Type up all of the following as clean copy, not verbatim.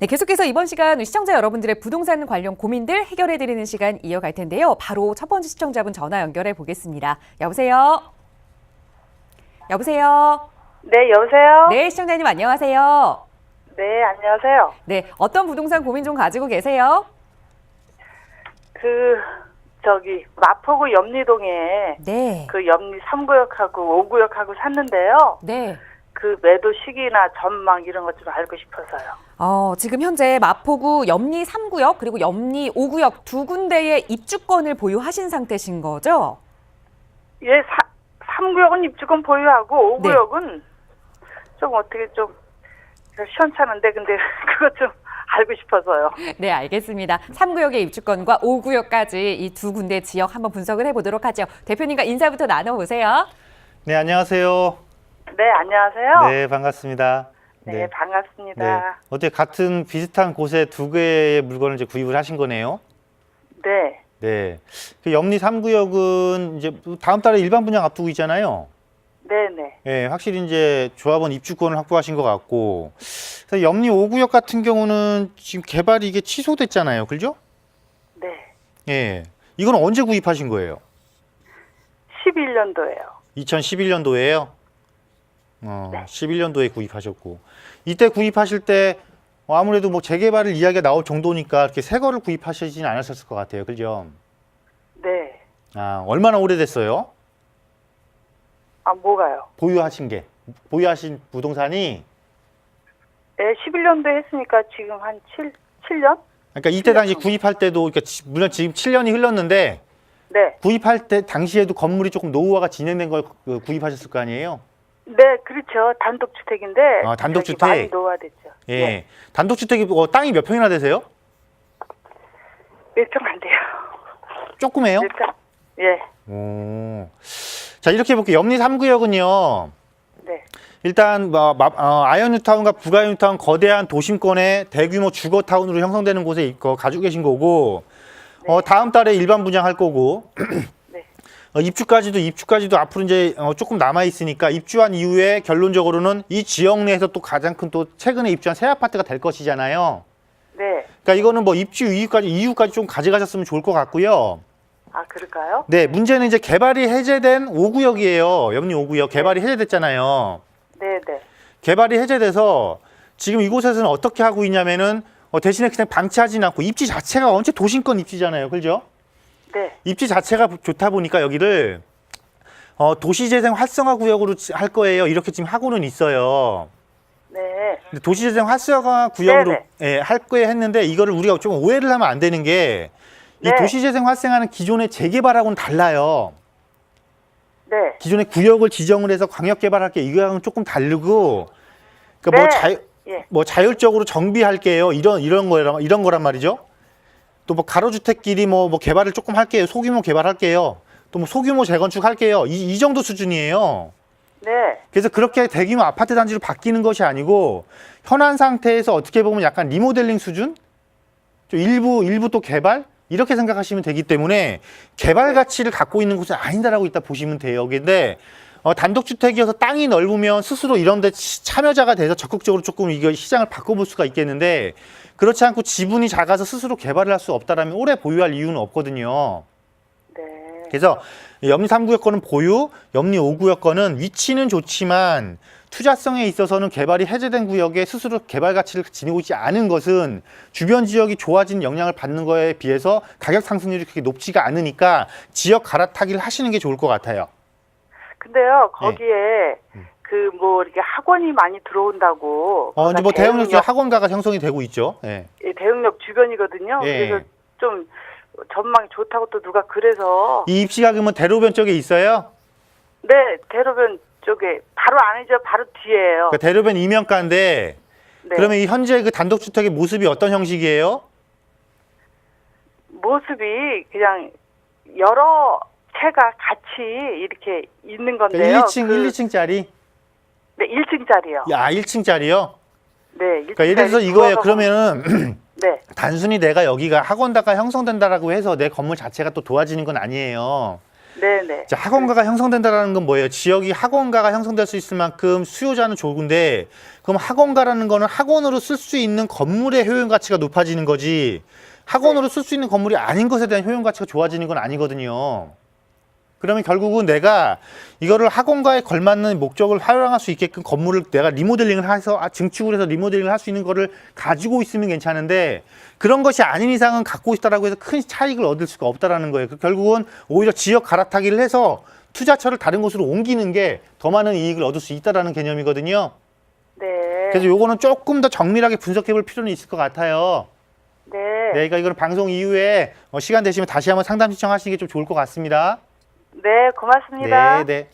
네, 계속해서 이번 시간 시청자 여러분들의 부동산 관련 고민들 해결해드리는 시간 이어갈 텐데요. 바로 첫 번째 시청자분 전화 연결해 보겠습니다. 여보세요? 여보세요? 네, 여보세요? 네, 시청자님 안녕하세요. 네, 안녕하세요. 네, 어떤 부동산 고민 좀 가지고 계세요? 마포구 염리동에 네. 그 염리 3구역하고 5구역하고 샀는데요. 네. 그 매도 시기나 전망 이런 것 좀 알고 싶어서요. 지금 현재 마포구 염리 3구역 그리고 염리 5구역 두 군데의 입주권을 보유하신 상태신 거죠? 예, 3구역은 입주권 보유하고 5구역은 좀 어떻게 좀 시원찮은데 근데 그것 좀 알고 싶어서요. 네, 알겠습니다. 3구역의 입주권과 5구역까지 이 두 군데 지역 한번 분석을 해보도록 하죠. 대표님과 인사부터 나눠보세요. 네, 안녕하세요. 네, 안녕하세요. 네, 반갑습니다. 네, 반갑습니다. 어떻게 같은 비슷한 곳에 두 개의 물건을 이제 구입을 하신 거네요? 네. 네. 그 염리 3구역은 이제 다음 달에 일반 분양 앞두고 있잖아요. 네네. 네, 확실히 이제 조합원 입주권을 확보하신 것 같고. 그래서 염리 5구역 같은 경우는 지금 개발이 이게 취소됐잖아요. 그죠? 네. 예. 이건 언제 구입하신 거예요? 11년도예요. 2011년도에요? 네. 11년도에 구입하셨고. 이때 구입하실 때 아무래도 뭐 재개발을 이야기가 나올 정도니까 이렇게 새 거를 구입하시진 않으셨을 것 같아요. 그죠? 네. 얼마나 오래됐어요? 뭐가요? 보유하신 부동산이? 네, 11년도에 했으니까 지금 한 7년? 그러니까 이때 당시 구입할 때도, 그러니까 물론 지금 7년이 흘렀는데, 네. 구입할 때 당시에도 건물이 조금 노후화가 진행된 걸 구입하셨을 거 아니에요? 네, 그렇죠. 단독주택인데. 단독주택? 많이 노화됐죠. 예. 네. 단독주택이 땅이 몇 평이나 되세요? 몇 평 안 돼요. 조그매요? 몇 평? 예. 자, 이렇게 볼게요. 염리 3구역은요. 네. 일단 아이언뉴타운과 북아이언뉴타운 거대한 도심권의 대규모 주거타운으로 형성되는 곳에 가지고 계신 거고, 네. 다음 달에 일반 분양할 거고, 네. 입주까지도 앞으로 이제 조금 남아 있으니까 입주한 이후에 결론적으로는 이 지역 내에서 또 가장 큰 또 최근에 입주한 새 아파트가 될 것이잖아요. 네. 그러니까 이거는 뭐 입주 이후까지 좀 가져가셨으면 좋을 것 같고요. 그럴까요? 네, 문제는 이제 개발이 해제된 5구역이에요. 염리 5구역 개발이 해제됐잖아요. 네, 네. 개발이 해제돼서 지금 이곳에서는 어떻게 하고 있냐면은 대신에 그냥 방치하지는 않고 입지 자체가 원체 도심권 입지잖아요. 그죠? 네. 입지 자체가 좋다 보니까 여기를 도시재생 활성화 구역으로 할 거예요. 이렇게 지금 하고는 있어요. 네. 근데 도시재생 활성화 구역으로 네네. 할 거에 했는데 이거를 우리가 좀 오해를 하면 안 되는 게 이 네. 도시재생 활성화는 기존의 재개발하고는 달라요. 네. 기존의 구역을 지정을 해서 광역 개발할 게 이거랑은 조금 다르고, 그러니까 네. 예. 뭐 자율적으로 정비할게요. 이런 거란 말이죠. 또 뭐 가로주택끼리 뭐 개발을 조금 할게요. 소규모 개발할게요. 또 뭐 소규모 재건축할게요. 이 정도 수준이에요. 네. 그래서 그렇게 대규모 아파트 단지로 바뀌는 것이 아니고 현안 상태에서 어떻게 보면 약간 리모델링 수준? 좀 일부 또 개발? 이렇게 생각하시면 되기 때문에 개발 가치를 갖고 있는 곳은 아니다라고 이따 보시면 돼요. 근데 단독주택이어서 땅이 넓으면 스스로 이런 데 참여자가 돼서 적극적으로 조금 이거 시장을 바꿔볼 수가 있겠는데 그렇지 않고 지분이 작아서 스스로 개발을 할 수 없다라면 오래 보유할 이유는 없거든요. 네. 그래서 염리 3구역 거는 보유, 염리 5구역 거는 위치는 좋지만 투자성에 있어서는 개발이 해제된 구역에 스스로 개발 가치를 지니고 있지 않은 것은 주변 지역이 좋아진 영향을 받는 거에 비해서 가격 상승률이 그렇게 높지가 않으니까 지역 갈아타기를 하시는 게 좋을 것 같아요. 근데요, 거기에 이렇게 학원이 많이 들어온다고. 이제 뭐 대형역 학원가가 형성이 되고 있죠. 예. 대형역 주변이거든요. 예. 그래서 좀 전망이 좋다고 또 누가 그래서. 이 입지가 그러면 대로변 쪽에 있어요? 네, 대로변 쪽에 바로 아니죠. 바로 뒤에요. 그러니까 대로변 이면가인데 네. 그러면 이 현재 그 단독주택의 모습이 어떤 형식이에요? 모습이 그냥 여러 채가 같이 이렇게 있는 건데요. 그러니까 1층짜리? 네, 1층짜리요. 1층짜리요? 네, 1층짜리. 그러니까 예를 들어서 이거예요. 그러면은 네. 단순히 내가 여기가 학원다가 형성된다라고 해서 내 건물 자체가 또 도와지는 건 아니에요. 네네. 자, 학원가가 형성된다라는 건 뭐예요? 지역이 학원가가 형성될 수 있을 만큼 수요자는 좋은데, 그럼 학원가라는 거는 학원으로 쓸 수 있는 건물의 효용 가치가 높아지는 거지, 학원으로 쓸 수 있는 건물이 아닌 것에 대한 효용 가치가 좋아지는 건 아니거든요. 그러면 결국은 내가 이거를 학원가에 걸맞는 목적을 활용할 수 있게끔 건물을 내가 리모델링을 해서 증축을 해서 리모델링을 할 수 있는 거를 가지고 있으면 괜찮은데, 그런 것이 아닌 이상은 갖고 있다라고 해서 큰 차익을 얻을 수가 없다라는 거예요. 결국은 오히려 지역 갈아타기를 해서 투자처를 다른 곳으로 옮기는 게 더 많은 이익을 얻을 수 있다라는 개념이거든요. 네. 그래서 요거는 조금 더 정밀하게 분석해 볼 필요는 있을 것 같아요. 네. 네, 그러니까 이거는 방송 이후에 시간 되시면 다시 한번 상담 신청하시는 게 좀 좋을 것 같습니다. 네, 고맙습니다. 네, 네.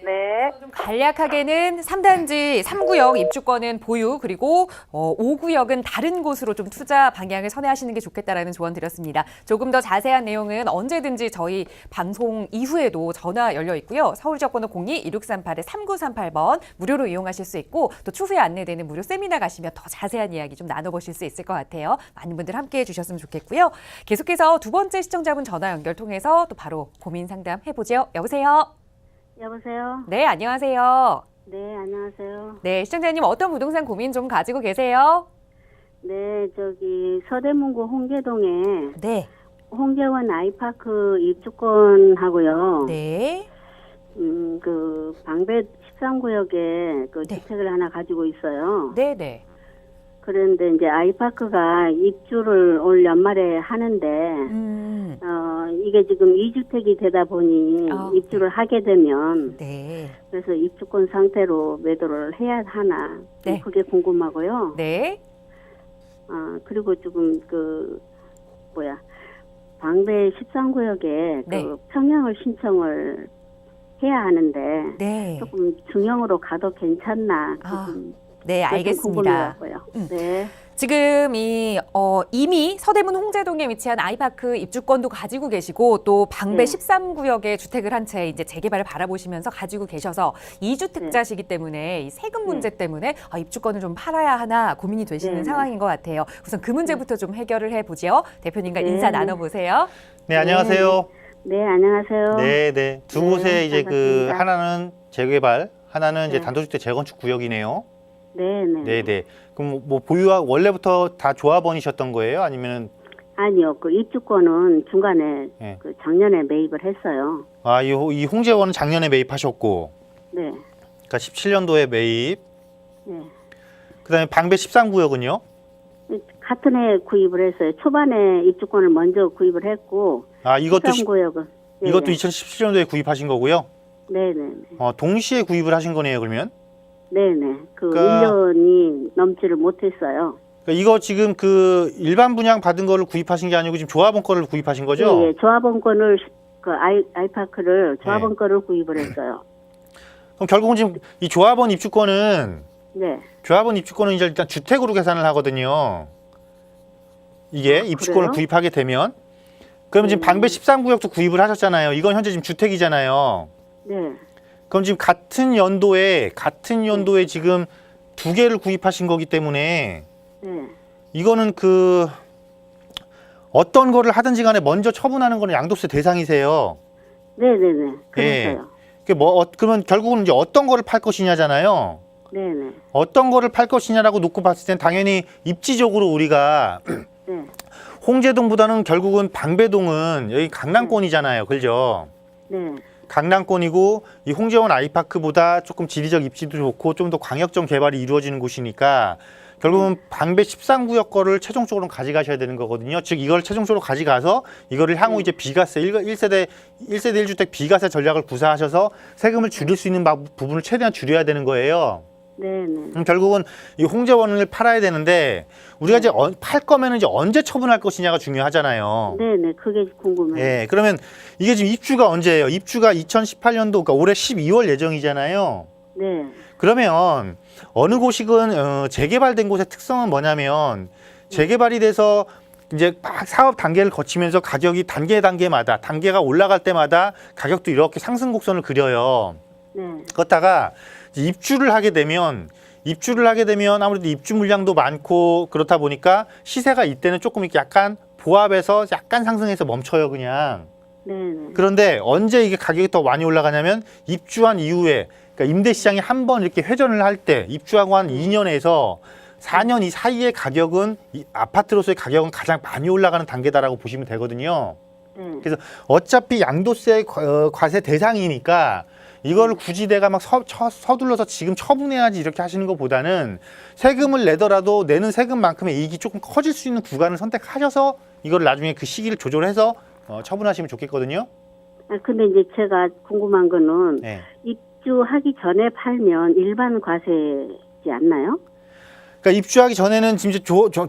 네. 좀 간략하게는 3단지 3구역 입주권은 보유, 그리고 5구역은 다른 곳으로 좀 투자 방향을 선회하시는 게 좋겠다라는 조언 드렸습니다. 조금 더 자세한 내용은 언제든지 저희 방송 이후에도 전화 열려 있고요. 서울지역번호 02-2638-3938번 무료로 이용하실 수 있고, 또 추후에 안내되는 무료 세미나 가시면 더 자세한 이야기 좀 나눠보실 수 있을 것 같아요. 많은 분들 함께해 주셨으면 좋겠고요. 계속해서 두 번째 시청자분 전화 연결 통해서 또 바로 고민 상담 해보죠. 여보세요? 여보세요? 네, 안녕하세요. 네, 안녕하세요. 네, 시청자님 어떤 부동산 고민 좀 가지고 계세요? 네, 저기 서대문구 홍계동에 네. 홍계원 아이파크 입주권하고요. 네. 그 방배 13구역에 그 네. 주택을 하나 가지고 있어요. 네, 네. 그런데 이제 아이파크가 입주를 올 연말에 하는데 이게 지금 2주택이 되다 보니 아, 입주를 하게 되면 네. 그래서 입주권 상태로 매도를 해야 하나 좀 네. 그게 궁금하고요. 네. 그리고 지금 방배 13구역에 네. 그 평형을 신청을 해야 하는데 네. 조금 중형으로 가도 괜찮나 조금 네, 알겠습니다. 궁금해요. 네. 지금 이미 서대문 홍제동에 위치한 아이파크 입주권도 가지고 계시고, 또 방배 네. 13구역에 주택을 한 채 이제 재개발을 바라보시면서 가지고 계셔서 2주택자시기 때문에 이 세금 문제 때문에 입주권을 좀 팔아야 하나 고민이 되시는 네. 상황인 것 같아요. 우선 그 문제부터 좀 해결을 해보죠. 대표님과 네. 인사 나눠보세요. 네, 안녕하세요. 네, 안녕하세요. 네, 네. 두 네, 곳에 이제 그 반갑습니다. 하나는 재개발, 하나는 이제 네. 단독주택 재건축 구역이네요. 네, 네. 네, 네. 그럼 뭐 보유하 원래부터 다 조합원이셨던 거예요? 아니면은 아니요, 그 입주권은 중간에 네. 그 작년에 매입을 했어요. 이 홍제원은 작년에 매입하셨고, 네, 그러니까 17년도에 매입. 네. 그다음에 방배 13구역은요? 같은 해 구입을 했어요. 초반에 입주권을 먼저 구입을 했고, 이것도 13구역은 이것도 2017년도에 구입하신 거고요. 네, 네, 네. 동시에 구입을 하신 거네요, 그러면? 네네. 그 그러니까- 1년이 넘지를 못했어요. 그러니까 이거 지금 그 일반 분양 받은 거를 구입하신 게 아니고 지금 조합원 거를 구입하신 거죠? 예, 예. 조합원 건을 그 아이파크를 조합원 네. 거를 구입을 했어요. 그럼 결국은 지금 이 조합원 입주권은 네. 이제 일단 주택으로 계산을 하거든요. 이게 입주권을 그래요? 구입하게 되면. 그러면 지금 방배 13구역도 구입을 하셨잖아요. 이건 현재 지금 주택이잖아요. 네. 그럼 지금 같은 연도에 지금 두 개를 구입하신 거기 때문에 네. 이거는 그 어떤 거를 하든지 간에 먼저 처분하는 거는 양도세 대상이세요. 네네네. 그래서요. 그러면 결국은 이제 어떤 거를 팔 것이냐잖아요. 네네. 어떤 거를 팔 것이냐라고 놓고 봤을 땐 당연히 입지적으로 우리가 네. 홍제동보다는 결국은 방배동은 여기 강남권이잖아요. 그죠? 네. 강남권이고 이 홍제원 아이파크보다 조금 지리적 입지도 좋고 좀 더 광역적 개발이 이루어지는 곳이니까 결국은 방배 13구역 거를 최종적으로 가져가셔야 되는 거거든요. 즉 이걸 최종적으로 가져가서 이거를 향후 이제 비과세 1세대 1주택 비과세 전략을 구사하셔서 세금을 줄일 수 있는 부분을 최대한 줄여야 되는 거예요. 네네. 그럼 결국은 이 홍제원을 팔아야 되는데 우리가 이제 팔 거면 이제 언제 처분할 것이냐가 중요하잖아요. 네네. 그게 궁금해요. 예, 그러면 이게 지금 입주가 언제예요? 입주가 2018년도, 그러니까 올해 12월 예정이잖아요. 네. 그러면 어느 곳이건 재개발된 곳의 특성은 뭐냐면 재개발이 돼서 이제 막 사업 단계를 거치면서 가격이 단계마다 단계가 올라갈 때마다 가격도 이렇게 상승 곡선을 그려요. 네. 그렇다가 입주를 하게 되면 아무래도 입주 물량도 많고 그렇다 보니까 시세가 이때는 조금 이렇게 약간 보합해서 약간 상승해서 멈춰요, 그냥. 네네. 그런데 언제 이게 가격이 더 많이 올라가냐면 입주한 이후에 그러니까 임대 시장이 한 번 이렇게 회전을 할 때 입주하고 한 2년에서 4년 이 사이의 가격은 이 아파트로서의 가격은 가장 많이 올라가는 단계다라고 보시면 되거든요. 네. 그래서 어차피 양도세 과세 대상이니까 이거를 굳이 내가 막 서둘러서 지금 처분해야지 이렇게 하시는 것보다는 세금을 내더라도 내는 세금만큼의 이익이 조금 커질 수 있는 구간을 선택하셔서 이걸 나중에 그 시기를 조절해서 처분하시면 좋겠거든요. 아, 근데 이제 제가 궁금한 거는 네. 입주하기 전에 팔면 일반 과세지 않나요? 그러니까 입주하기 전에는 지금 이제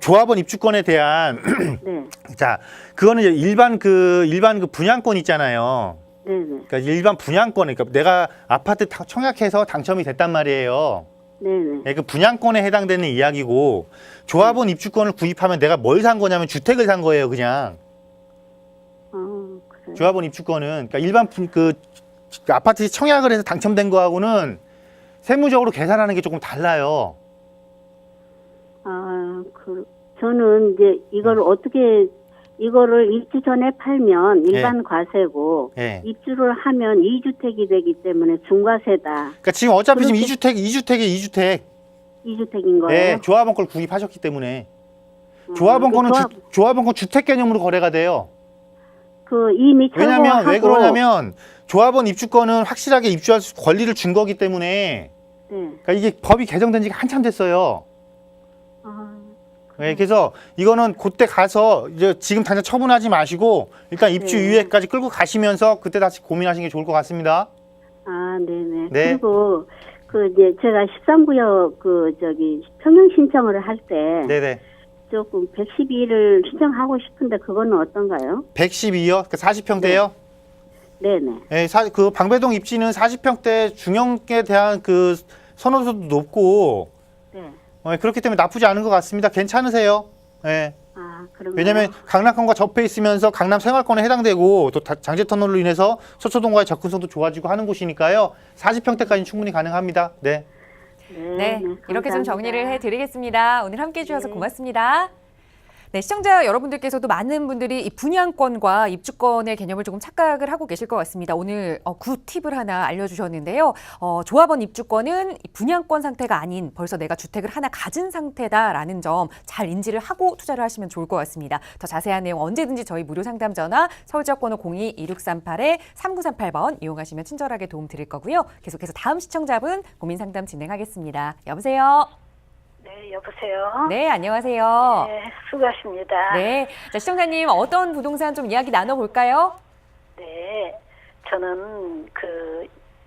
조합원 입주권에 대한 네. 자 그거는 이제 일반 그 분양권 있잖아요. 네네. 그러니까 일반 분양권, 그러니까 내가 아파트 청약해서 당첨이 됐단 말이에요. 네네. 그 분양권에 해당되는 이야기고 조합원 입주권을 구입하면 내가 뭘 산 거냐면 주택을 산 거예요, 그냥. 그래요. 조합원 입주권은 그러니까 일반 그 아파트 청약을 해서 당첨된 거하고는 세무적으로 계산하는 게 조금 달라요. 저는 이제 이거를 입주 전에 팔면 일반 과세고 예. 입주를 하면 2주택이 되기 때문에 중과세다. 그러니까 지금 어차피 지금 그렇게- 2주택에 2주택인 거예요. 네, 조합원 걸 구입하셨기 때문에 조합원 거는 조합원 건 주택 개념으로 거래가 돼요. 이미 왜냐면 왜 철거하고. 그러냐면 조합원 입주권은 확실하게 입주할 권리를 준 거기 때문에 네. 그러니까 이게 법이 개정된 지가 한참 됐어요. 네. 네, 그래서 이거는 그때 가서 이제 지금 당장 처분하지 마시고 일단 입주 네. 이후에까지 끌고 가시면서 그때 다시 고민하시는 게 좋을 것 같습니다. 네네. 네. 그리고 이제 제가 13구역 평형 신청을 할 때 네네. 조금 112를 신청하고 싶은데 그거는 어떤가요? 112요? 그러니까 40평대요? 네네. 네, 그 방배동 입지는 40평대 중형에 대한 그 선호도도 높고 네. 그렇기 때문에 나쁘지 않은 것 같습니다. 괜찮으세요? 네. 그런가요? 왜냐하면 강남권과 접해 있으면서 강남 생활권에 해당되고 또 장제터널로 인해서 서초동과의 접근성도 좋아지고 하는 곳이니까요. 40평대까지는 충분히 가능합니다. 네. 네, 이렇게 좀 감사합니다. 정리를 해드리겠습니다. 오늘 함께해 주셔서 네. 고맙습니다. 네, 시청자 여러분들께서도 많은 분들이 이 분양권과 입주권의 개념을 조금 착각을 하고 계실 것 같습니다. 오늘 굿팁을 하나 알려주셨는데요. 조합원 입주권은 이 분양권 상태가 아닌 벌써 내가 주택을 하나 가진 상태다라는 점 잘 인지를 하고 투자를 하시면 좋을 것 같습니다. 더 자세한 내용 언제든지 저희 무료 상담 전화 서울지역번호 02-2638-3938번 이용하시면 친절하게 도움 드릴 거고요. 계속해서 다음 시청자분 고민 상담 진행하겠습니다. 여보세요? 네, 여보세요. 네, 안녕하세요. 네, 수고하십니다. 네. 자, 시청자님, 어떤 부동산 좀 이야기 나눠볼까요? 네, 저는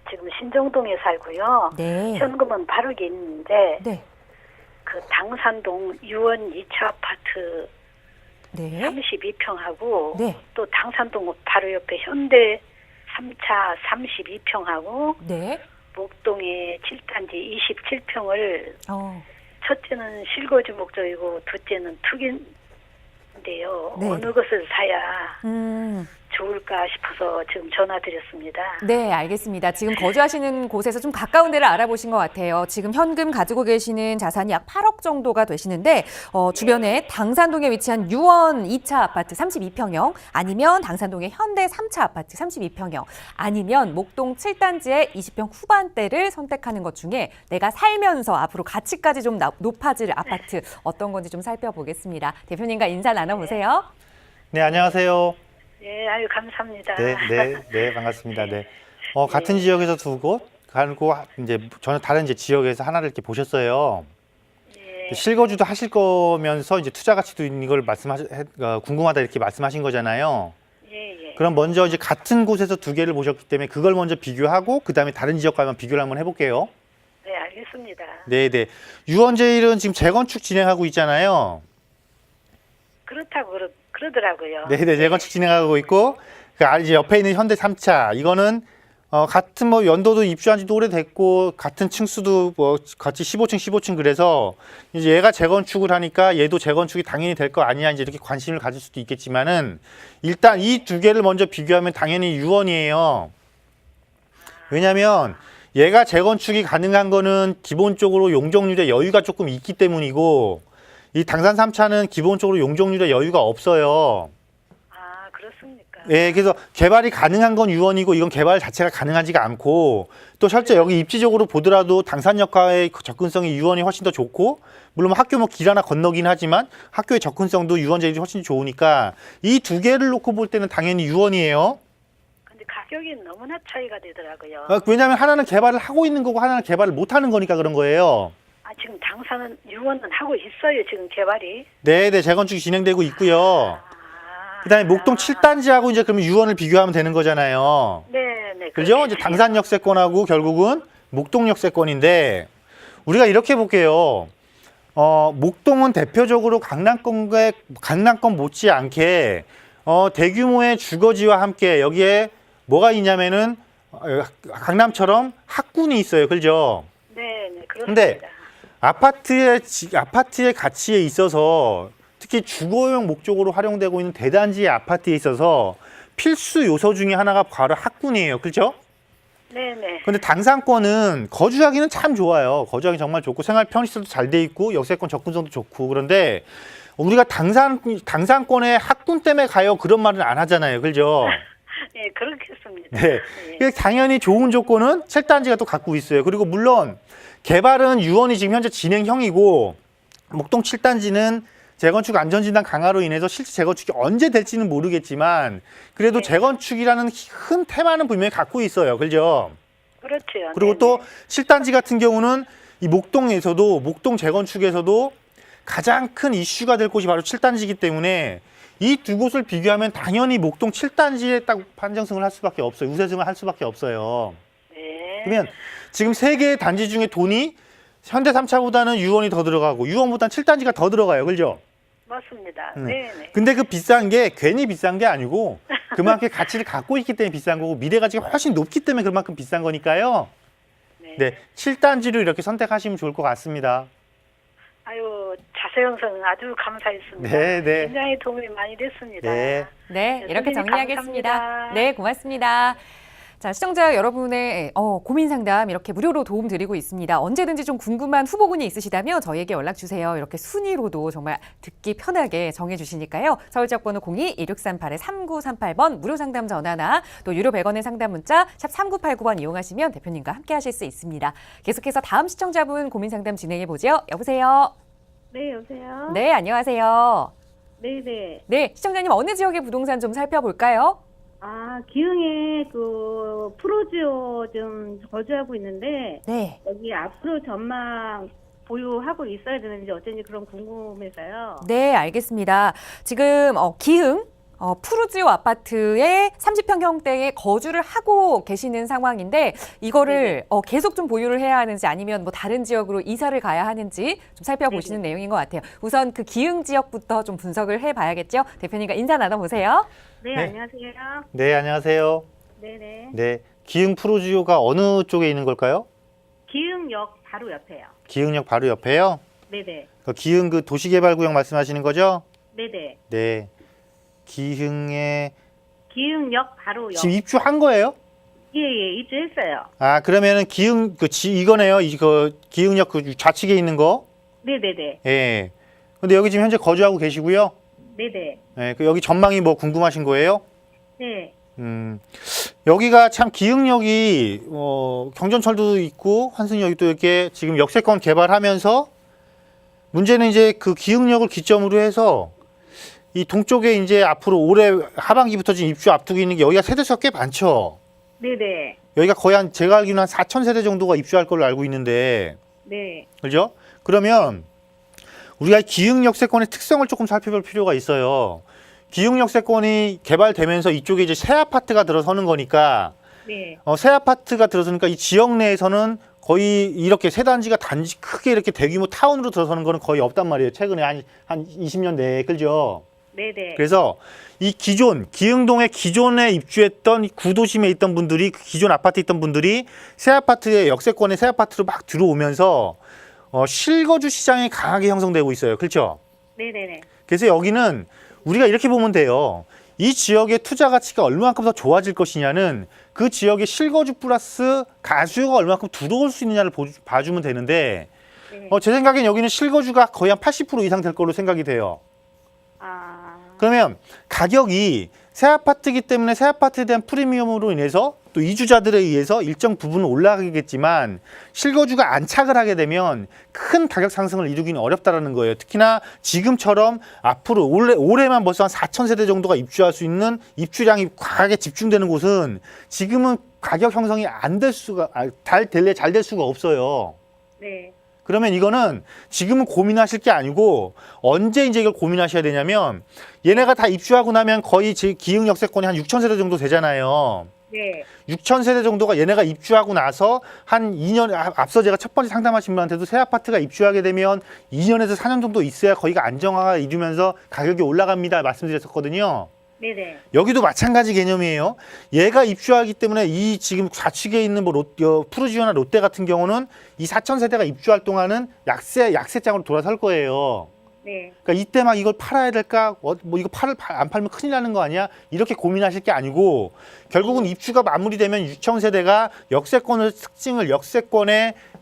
지금 신정동에 살고요. 네. 현금은 바르게 있는데 네. 그 당산동 유원 2차 아파트 네. 32평하고 네. 또 당산동 바로 옆에 현대 3차 32평하고 네. 목동에 7단지 27평을 첫째는 실거주 목적이고 둘째는 투기인데요. 네. 어느 것을 사야 음. 좋을까 싶어서 지금 전화드렸습니다. 네, 알겠습니다. 지금 거주하시는 곳에서 좀 가까운 데를 알아보신 것 같아요. 지금 현금 가지고 계시는 자산이 약 8억 정도가 되시는데 주변에 당산동에 위치한 유원 2차 아파트 32평형 아니면 당산동의 현대 3차 아파트 32평형 아니면 목동 7단지의 20평 후반대를 선택하는 것 중에 내가 살면서 앞으로 가치까지 좀 높아질 아파트 어떤 건지 좀 살펴보겠습니다. 대표님과 인사 나눠보세요. 네, 안녕하세요. 네, 아유 감사합니다. 네, 반갑습니다. 네. 같은 지역에서 두 곳, 가고 이제 저는 다른 이제 지역에서 하나를 이렇게 보셨어요. 네. 실거주도 하실 거면서 이제 투자 가치도 있는 걸 궁금하다 이렇게 말씀하신 거잖아요. 예. 그럼 먼저 이제 같은 곳에서 두 개를 보셨기 때문에 그걸 먼저 비교하고 그 다음에 다른 지역과만 비교를 한번 해볼게요. 네, 알겠습니다. 네. 유원제일은 지금 재건축 진행하고 있잖아요. 그렇다고 그러더라고요. 네, 재건축 진행하고 있고 이제 옆에 있는 현대 3차 이거는 같은 연도도 입주한 지도 오래됐고 같은 층수도 같이 15층 그래서 이제 얘가 재건축을 하니까 얘도 재건축이 당연히 될 거 아니냐 이제 이렇게 관심을 가질 수도 있겠지만은 일단 이 두 개를 먼저 비교하면 당연히 유원이에요. 왜냐면 얘가 재건축이 가능한 거는 기본적으로 용적률에 여유가 조금 있기 때문이고 이 당산 3차는 기본적으로 용적률에 여유가 없어요. 그렇습니까? 예, 그래서 개발이 가능한 건 유원이고 이건 개발 자체가 가능하지가 않고 또 실제 여기 입지적으로 보더라도 당산역과의 접근성이 유원이 훨씬 더 좋고 물론 학교 뭐 길 하나 건너긴 하지만 학교의 접근성도 유원제일이 훨씬 좋으니까 이 두 개를 놓고 볼 때는 당연히 유원이에요. 근데 가격이 너무나 차이가 되더라고요. 왜냐하면 하나는 개발을 하고 있는 거고 하나는 개발을 못 하는 거니까 그런 거예요. 아, 지금 당사는 유원은 하고 있어요. 지금 개발이. 네, 재건축이 진행되고 있고요. 그다음에 목동 7단지하고 이제 그러면 유원을 비교하면 되는 거잖아요. 네. 그죠? 이제 당산 역세권하고 결국은 목동 역세권인데 우리가 이렇게 볼게요. 목동은 대표적으로 강남권 못지않게 대규모의 주거지와 함께 여기에 뭐가 있냐면은 강남처럼 학군이 있어요. 그죠? 네, 그렇습니다. 근데 아파트의 가치에 있어서 특히 주거용 목적으로 활용되고 있는 대단지의 아파트에 있어서 필수 요소 중에 하나가 바로 학군이에요. 그렇죠? 네. 근데 당산권은 거주하기는 참 좋아요. 거주하기 정말 좋고 생활 편의시설도 잘 돼 있고 역세권 접근성도 좋고 그런데 우리가 당산권에 학군 때문에 가요 그런 말은 안 하잖아요. 그렇죠? 네, 그렇겠습니다. 네. 당연히 좋은 조건은 7단지가 또 갖고 있어요. 그리고 물론 개발은 유원이 지금 현재 진행형이고 목동 7단지는 재건축 안전진단 강화로 인해서 실제 재건축이 언제 될지는 모르겠지만 그래도 재건축이라는 큰 테마는 분명히 갖고 있어요. 그렇죠? 그렇죠. 그리고 또 7단지 같은 경우는 이 목동에서도 목동 재건축에서도 가장 큰 이슈가 될 곳이 바로 7단지이기 때문에 이 두 곳을 비교하면 당연히 목동 7단지에 딱 판정승을 할 수밖에 없어요. 우세승을 할 수밖에 없어요. 네. 그러면 지금 세 개의 단지 중에 돈이 현대 3차보다는 유원이 더 들어가고 유원보다는 7단지가 더 들어가요. 그렇죠? 맞습니다. 네. 네. 근데 그 비싼 게 괜히 비싼 게 아니고 그만큼 가치를 갖고 있기 때문에 비싼 거고 미래 가치가 훨씬 높기 때문에 그만큼 비싼 거니까요. 네, 7단지로 이렇게 선택하시면 좋을 것 같습니다. 아유, 자세 형성 아주 감사했습니다. 네. 굉장히 도움이 많이 됐습니다. 네. 네, 이렇게 선생님 정리하겠습니다. 감사합니다. 네, 고맙습니다. 자, 시청자 여러분의 고민 상담 이렇게 무료로 도움 드리고 있습니다. 언제든지 좀 궁금한 후보군이 있으시다면 저희에게 연락 주세요. 이렇게 순위로도 정말 듣기 편하게 정해 주시니까요. 서울 지역번호 02-2638-3938번 무료 상담 전화나 또 유료 100원의 상담 문자 샵 3989번 이용하시면 대표님과 함께 하실 수 있습니다. 계속해서 다음 시청자분 고민 상담 진행해 보죠. 여보세요. 네, 여보세요? 네, 안녕하세요. 네네. 네, 시청자님 어느 지역의 부동산 좀 살펴볼까요? 기흥에 그 프로지오 좀 거주하고 있는데 네. 여기 앞으로 전망 보유하고 있어야 되는지 어쩐지 그런 궁금해서요. 네, 알겠습니다. 지금 기흥 푸르지오 아파트에 30평형대에 거주를 하고 계시는 상황인데 이거를 계속 좀 보유를 해야 하는지 아니면 뭐 다른 지역으로 이사를 가야 하는지 좀 살펴보시는 내용인 것 같아요. 우선 그 기흥 지역부터 좀 분석을 해봐야겠죠. 대표님과 인사 나눠보세요. 네, 네. 안녕하세요. 네, 안녕하세요. 네네. 네, 기흥 프로지오가 어느 쪽에 있는 걸까요? 기흥역 바로 옆에요. 기흥역 바로 옆에요. 네네. 그 기흥 그 도시개발구역 말씀하시는 거죠? 네네. 네. 기흥에 기흥역 바로 옆. 지금 입주한 거예요? 예, 입주했어요. 그러면은 기흥 이거네요. 그 기흥역 그 좌측에 있는 거. 네네네. 예. 근데 여기 지금 현재 거주하고 계시고요. 네네. 예. 그 여기 전망이 뭐 궁금하신 거예요? 네. 여기가 참 기흥역이 경전철도 있고 환승역이 또 이렇게 지금 역세권 개발하면서 문제는 이제 그 기흥역을 기점으로 해서 이 동쪽에 이제 앞으로 올해 하반기부터 지금 입주 앞두고 있는 게 여기가 세대수가 꽤 많죠. 네네. 여기가 거의 제가 알기로는 한 4,000세대 정도가 입주할 걸로 알고 있는데, 네. 그죠? 그러면 우리가 기흥 역세권의 특성을 조금 살펴볼 필요가 있어요. 기흥 역세권이 개발되면서 이쪽에 이제 새 아파트가 들어서는 거니까, 네. 새 아파트가 들어서니까 이 지역 내에서는 거의 이렇게 세 단지가 단지 크게 이렇게 대규모 타운으로 들어서는 거는 거의 없단 말이에요. 최근에 한 20년 내에, 그죠? 네네. 그래서 이 기흥동에 기존에 입주했던 구도심에 있던 분들이 기존 아파트에 있던 분들이 새 아파트에 역세권의 새 아파트로 막 들어오면서 실거주 시장이 강하게 형성되고 있어요. 그렇죠? 네네네. 그래서 여기는 우리가 이렇게 보면 돼요. 이 지역의 투자 가치가 얼마만큼 더 좋아질 것이냐는 그 지역의 실거주 플러스 가수요가 얼마만큼 들어올 수 있느냐를 봐주면 되는데 제 생각엔 여기는 실거주가 거의 한 80% 이상 될 걸로 생각이 돼요. 그러면 가격이 새 아파트이기 때문에 새 아파트에 대한 프리미엄으로 인해서 또 이주자들에 의해서 일정 부분은 올라가겠지만 실거주가 안착을 하게 되면 큰 가격 상승을 이루기는 어렵다라는 거예요. 특히나 지금처럼 앞으로 올해만 벌써 한 4,000세대 정도가 입주할 수 있는 입주량이 과하게 집중되는 곳은 지금은 가격 형성이 안 될 수가 잘 될 수가 없어요. 네. 그러면 이거는 지금은 고민하실 게 아니고 언제 이제 이걸 고민하셔야 되냐면 얘네가 다 입주하고 나면 거의 기흥 역세권이 한 6,000세대 정도 되잖아요. 네. 6,000세대 정도가 얘네가 입주하고 나서 한 2년, 앞서 제가 첫 번째 상담하신 분한테도 새 아파트가 입주하게 되면 2년에서 4년 정도 있어야 거기가 안정화가 이루면서 가격이 올라갑니다 말씀드렸었거든요. 네네. 여기도 마찬가지 개념이에요. 얘가 입주하기 때문에 이 지금 좌측에 있는 뭐 푸르지오나 롯데 같은 경우는 이 4,000세대가 입주할 동안은 약세장으로 돌아설 거예요. 네. 그러니까 이때 막 이걸 팔아야 될까? 뭐 이거 안 팔면 큰일 나는 거 아니야? 이렇게 고민하실 게 아니고 결국은 입주가 마무리되면 6,000세대가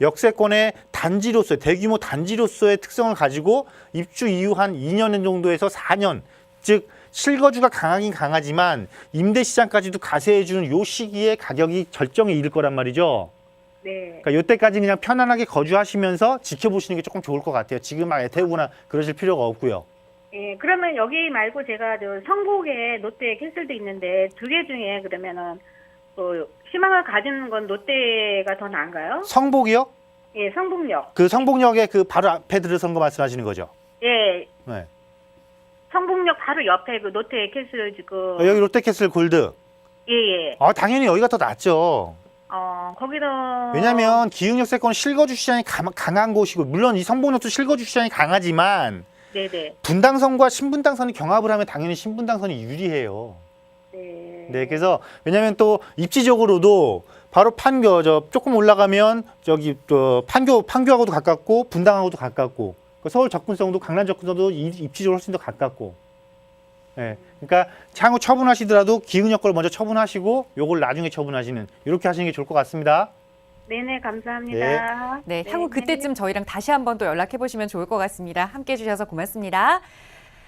역세권의 단지로서의 대규모 단지로서의 특성을 가지고 입주 이후 한 2년 정도에서 4년, 즉 실거주가 강하긴 강하지만 임대 시장까지도 가세해주는 요 시기에 가격이 절정에 이를 거란 말이죠. 네. 그러니까 이때까지 그냥 편안하게 거주하시면서 지켜보시는 게 조금 좋을 것 같아요. 지금 막 애태우거나 그러실 필요가 없고요. 예, 그러면 여기 말고 제가 저 성북에 롯데 캐슬도 있는데 두 개 중에 그러면은 희망을 가지는 건 롯데가 더 나은가요? 성복이요? 예, 성북역. 그 성복역의 그 바로 앞에 들어선 거 말씀하시는 거죠? 예, 네. 성북역 바로 옆에 그 롯데 캐슬 여기 롯데캐슬 골드. 예. 당연히 여기가 더 낫죠. 거기도 왜냐하면 기흥 역세권 실거주 시장이 강한 곳이고 물론 이 성복역도 실거주 시장이 강하지만 네네. 분당선과 신분당선이 경합을 하면 당연히 신분당선이 유리해요. 네. 네, 그래서 왜냐하면 또 입지적으로도 바로 조금 올라가면 저기 판교하고도 가깝고 분당하고도 가깝고 서울 접근성도 강남 접근성도 입지적으로 훨씬 더 가깝고. 네, 그러니까 향후 처분하시더라도 기흥역 걸 먼저 처분하시고 요걸 나중에 처분하시는 이렇게 하시는 게 좋을 것 같습니다. 네네, 감사합니다. 네, 향후 그때쯤 저희랑 다시 한번 또 연락해 보시면 좋을 것 같습니다. 함께 해주셔서 고맙습니다.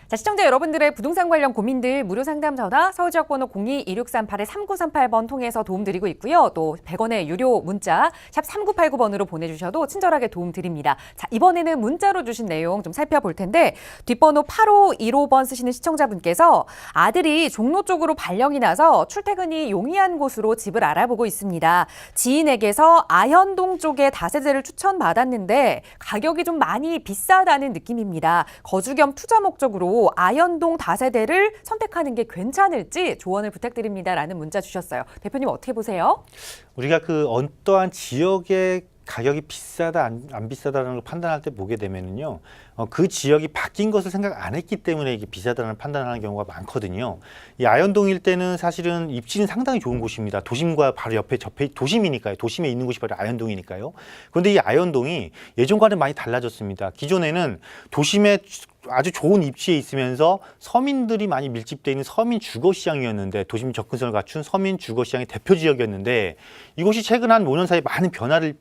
자, 시청자 여러분들의 부동산 관련 고민들 무료 상담 전화 서울지역번호 02-2638-3938번 통해서 도움드리고 있고요. 또 100원의 유료 문자 샵 3989번으로 보내주셔도 친절하게 도움드립니다. 자, 이번에는 문자로 주신 내용 좀 살펴볼 텐데 뒷번호 8515번 쓰시는 시청자분께서 아들이 종로 쪽으로 발령이 나서 출퇴근이 용이한 곳으로 집을 알아보고 있습니다. 지인에게서 아현동 쪽에 다세대를 추천받았는데 가격이 좀 많이 비싸다는 느낌입니다. 거주 겸 투자 목적으로 아현동 다세대를 선택하는 게 괜찮을지 조언을 부탁드립니다라는 문자 주셨어요. 대표님 어떻게 보세요? 우리가 그 어떠한 지역의 가격이 비싸다 안 비싸다는 걸 판단할 때 보게 되면은요, 그 지역이 바뀐 것을 생각 안 했기 때문에 이게 비싸다는 판단하는 경우가 많거든요. 이 아현동 일대는 사실은 입지는 상당히 좋은 곳입니다. 도심과 바로 옆에 도심이니까요. 도심에 있는 곳이 바로 아현동이니까요. 그런데 이 아현동이 예전과는 많이 달라졌습니다. 기존에는 도심에 아주 좋은 입지에 있으면서 서민들이 많이 밀집되어 있는 서민 주거시장이었는데 도심 접근성을 갖춘 서민 주거시장의 대표 지역이었는데 이곳이 최근 한 5년 사이에 많은 변화를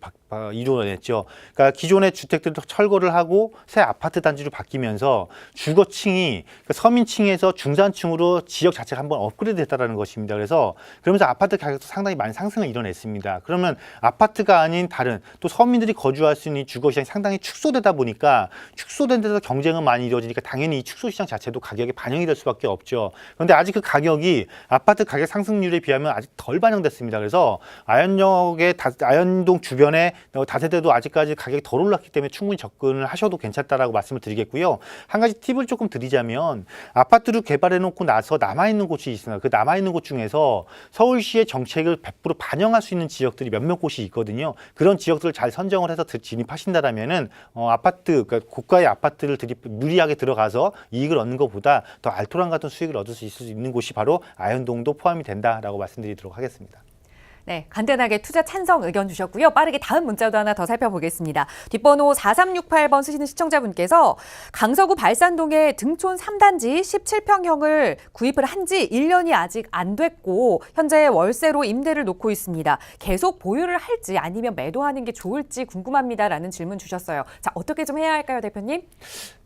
이루어냈죠. 그러니까 기존의 주택들도 철거를 하고 새 아파트 단지로 바뀌면서 주거층이 그러니까 서민층에서 중산층으로 지역 자체가 한번 업그레이드 됐다는 것입니다. 그러면서 아파트 가격도 상당히 많이 상승을 이뤄냈습니다. 그러면 아파트가 아닌 다른 또 서민들이 거주할 수 있는 주거시장이 상당히 축소되다 보니까 축소된 데서 경쟁은 많이 이루어지니까 당연히 이 축소시장 자체도 가격에 반영이 될 수밖에 없죠. 그런데 아직 그 가격이 아파트 가격 상승률에 비하면 아직 덜 반영됐습니다. 그래서 아현동 주변에 다세대도 아직까지 가격이 덜 올랐기 때문에 충분히 접근을 하셔도 괜찮다라고 말씀을 드리겠고요. 한 가지 팁을 조금 드리자면 아파트를 개발해놓고 나서 남아있는 곳이 있습니다. 그 남아있는 곳 중에서 서울시의 정책을 100% 반영할 수 있는 지역들이 몇몇 곳이 있거든요. 그런 지역들을 잘 선정을 해서 진입하신다라면은 그러니까 고가의 아파트를 무리하게 들어가서 이익을 얻는 것보다 더 알토란 같은 수익을 얻을 수 있는 곳이 바로 아현동도 포함이 된다라고 말씀드리도록 하겠습니다. 네, 간단하게 투자 찬성 의견 주셨고요. 빠르게 다음 문자도 하나 더 살펴보겠습니다. 뒷번호 4368번 쓰시는 시청자분께서 강서구 발산동에 등촌 3단지 17평형을 구입을 한 지 1년이 아직 안 됐고 현재 월세로 임대를 놓고 있습니다. 계속 보유를 할지 아니면 매도하는 게 좋을지 궁금합니다라는 질문 주셨어요. 자, 어떻게 좀 해야 할까요, 대표님?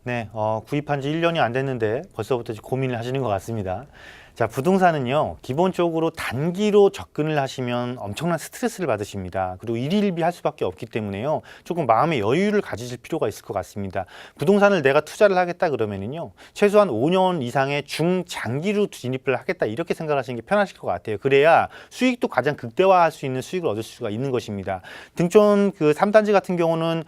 네, 구입한 지 1년이 안 됐는데 벌써부터 고민을 하시는 것 같습니다. 자, 부동산은요, 기본적으로 단기로 접근을 하시면 엄청난 스트레스를 받으십니다. 그리고 일일비 할 수밖에 없기 때문에요, 조금 마음의 여유를 가지실 필요가 있을 것 같습니다. 부동산을 내가 투자를 하겠다 그러면은요, 최소한 5년 이상의 중장기로 진입을 하겠다 이렇게 생각하시는 게 편하실 것 같아요. 그래야 수익도 가장 극대화할 수 있는 수익을 얻을 수가 있는 것입니다. 등촌 그 3단지 같은 경우는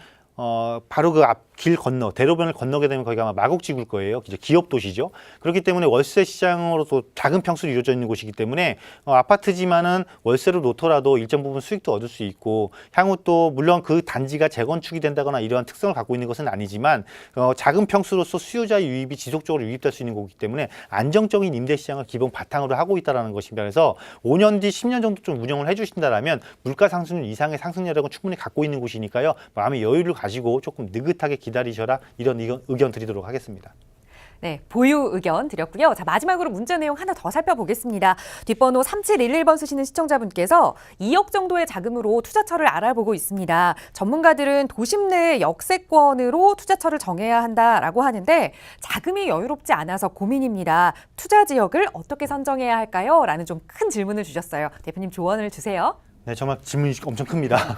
바로 그 앞 길 건너 대로변을 건너게 되면 거기가 아마 마곡지구일 거예요. 이제 기업 도시죠. 그렇기 때문에 월세 시장으로도 작은 평수로 이루어져 있는 곳이기 때문에 아파트지만은 월세로 놓더라도 일정 부분 수익도 얻을 수 있고, 향후 또 물론 그 단지가 재건축이 된다거나 이러한 특성을 갖고 있는 것은 아니지만 작은 평수로서 수요자의 유입이 지속적으로 유입될 수 있는 거기 때문에 안정적인 임대 시장을 기본 바탕으로 하고 있다는 것입니다. 그래서 5년 뒤 10년 정도 좀 운영을 해주신다라면 물가 상승률 이상의 상승률은 충분히 갖고 있는 곳이니까요. 마음의 여유를 가지고 조금 느긋하게 기다리셔라, 이런 의견 드리도록 하겠습니다. 네, 보유 의견 드렸고요. 자, 마지막으로 문자 내용 하나 더 살펴보겠습니다. 뒷번호 3711번 쓰시는 시청자분께서 2억 정도의 자금으로 투자처를 알아보고 있습니다. 전문가들은 도심 내 역세권으로 투자처를 정해야 한다라고 하는데 자금이 여유롭지 않아서 고민입니다. 투자 지역을 어떻게 선정해야 할까요? 라는 좀 큰 질문을 주셨어요. 대표님 조언을 주세요. 네, 정말 질문이 엄청 큽니다.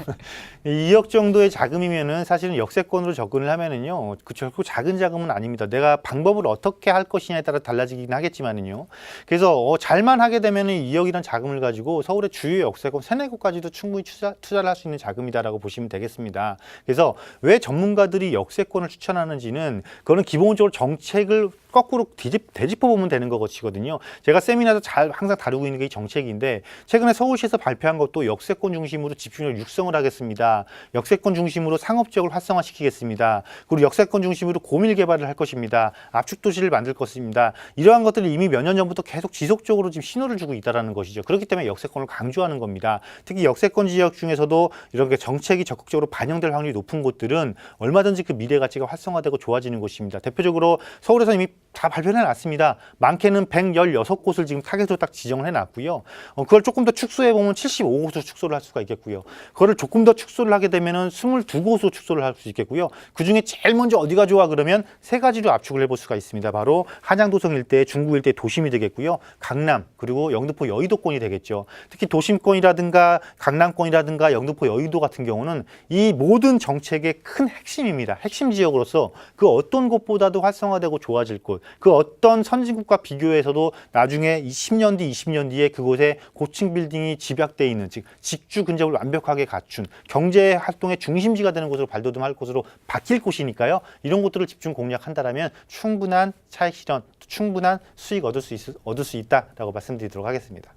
2억 정도의 자금이면은 사실은 역세권으로 접근을 하면은요, 그 결코 작은 자금은 아닙니다. 내가 방법을 어떻게 할 것이냐에 따라 달라지긴 하겠지만은요. 그래서 잘만 하게 되면은 2억이라는 자금을 가지고 서울의 주요 역세권 3-4곳까지도 충분히 투자를 할 수 있는 자금이다라고 보시면 되겠습니다. 그래서 왜 전문가들이 역세권을 추천하는지는 그거는 기본적으로 정책을 거꾸로 되짚어 보면 되는 것이거든요. 제가 세미나도 항상 다루고 있는 게 이 정책인데, 최근에 서울시에서 발표한 것도 역세권 중심으로 집중력 육성을 하겠습니다. 역세권 중심으로 상업지역을 활성화시키겠습니다. 그리고 역세권 중심으로 고밀 개발을 할 것입니다. 압축 도시를 만들 것입니다. 이러한 것들을 이미 몇 년 전부터 계속 지속적으로 지금 신호를 주고 있다는 것이죠. 그렇기 때문에 역세권을 강조하는 겁니다. 특히 역세권 지역 중에서도 이렇게 정책이 적극적으로 반영될 확률이 높은 곳들은 얼마든지 그 미래 가치가 활성화되고 좋아지는 곳입니다. 대표적으로 서울에서 이미 다 발표해 놨습니다. 많게는 116곳을 지금 타겟으로 딱 지정을 해놨고요. 그걸 조금 더 축소해 보면 75곳으로 축소를 할 수가 있겠고요. 그거를 조금 더 축소를 하게 되면은 22곳으로 축소를 할 수 있겠고요. 그 중에 제일 먼저 어디가 좋아 그러면 3가지로 압축을 해볼 수가 있습니다. 바로 한양도성 일대, 중구 일대 도심이 되겠고요. 강남, 그리고 영등포 여의도권이 되겠죠. 특히 도심권이라든가 강남권이라든가 영등포 여의도 같은 경우는 이 모든 정책의 큰 핵심입니다. 핵심 지역으로서 그 어떤 곳보다도 활성화되고 좋아질 곳, 그 어떤 선진국과 비교해서도 나중에 10년 뒤, 20년 뒤에 그곳에 고층 빌딩이 집약돼 있는, 즉 직주 근접을 완벽하게 갖춘 경제 활동의 중심지가 되는 곳으로 발돋움할 곳으로 바뀔 곳이니까요. 이런 곳들을 집중 공략한다라면 충분한 차익 실현, 충분한 수익 얻을 수 있다라고 말씀드리도록 하겠습니다.